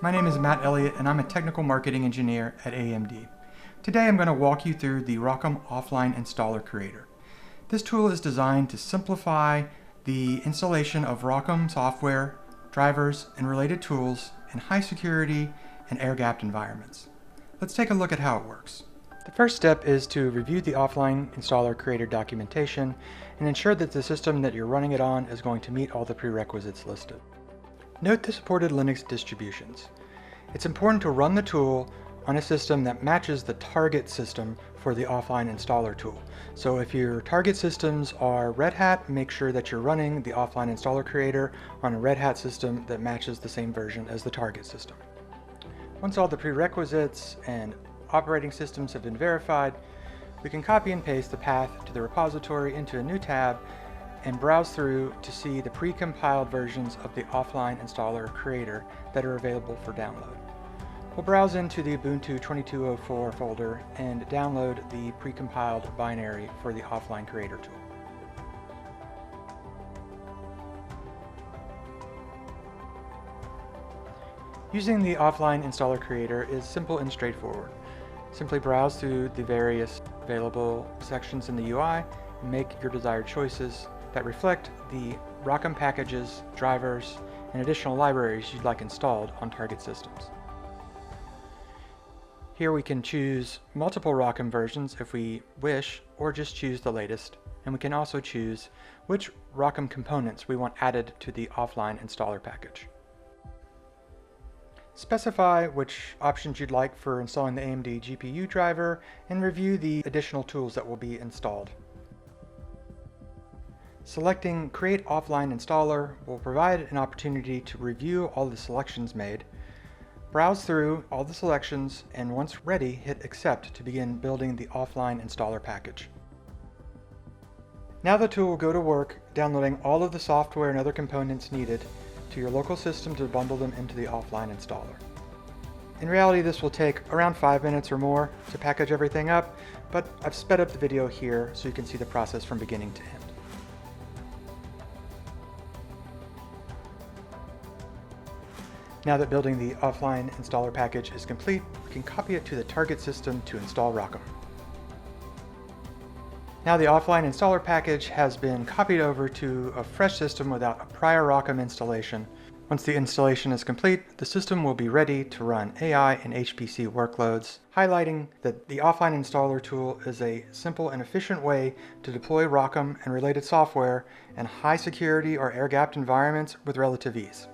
My name is Matt Elliot and I'm a technical marketing engineer at AMD. Today I'm going to walk you through the ROCm Offline Installer Creator. This tool is designed to simplify the installation of ROCm software, drivers, and related tools in high security and air-gapped environments. Let's take a look at how it works. The first step is to review the Offline Installer Creator documentation and ensure that the system that you're running it on is going to meet all the prerequisites listed. Note the supported Linux distributions. It's important to run the tool on a system that matches the target system for the offline installer tool. So if your target systems are Red Hat, make sure that you're running the Offline Installer Creator on a Red Hat system that matches the same version as the target system. Once all the prerequisites and operating systems have been verified, we can copy and paste the path to the repository into a new tab and browse through to see the pre-compiled versions of the Offline Installer Creator that are available for download. We'll browse into the Ubuntu 2204 folder and download the pre-compiled binary for the Offline Creator tool. Using the Offline Installer Creator is simple and straightforward. Simply browse through the various available sections in the UI and make your desired choices that reflect the ROCm packages, drivers, and additional libraries you'd like installed on target systems. Here we can choose multiple ROCm versions if we wish, or just choose the latest, and we can also choose which ROCm components we want added to the offline installer package. Specify which options you'd like for installing the AMD GPU driver and review the additional tools that will be installed. Selecting Create Offline Installer will provide an opportunity to review all the selections made, browse through all the selections, and once ready, hit Accept to begin building the offline installer package. Now the tool will go to work downloading all of the software and other components needed to your local system to bundle them into the offline installer. In reality, this will take around 5 minutes or more to package everything up, but I've sped up the video here so you can see the process from beginning to end. Now that building the offline installer package is complete, we can copy it to the target system to install ROCm. Now the offline installer package has been copied over to a fresh system without a prior ROCm installation. Once the installation is complete, the system will be ready to run AI and HPC workloads, highlighting that the offline installer tool is a simple and efficient way to deploy ROCm and related software in high security or air-gapped environments with relative ease.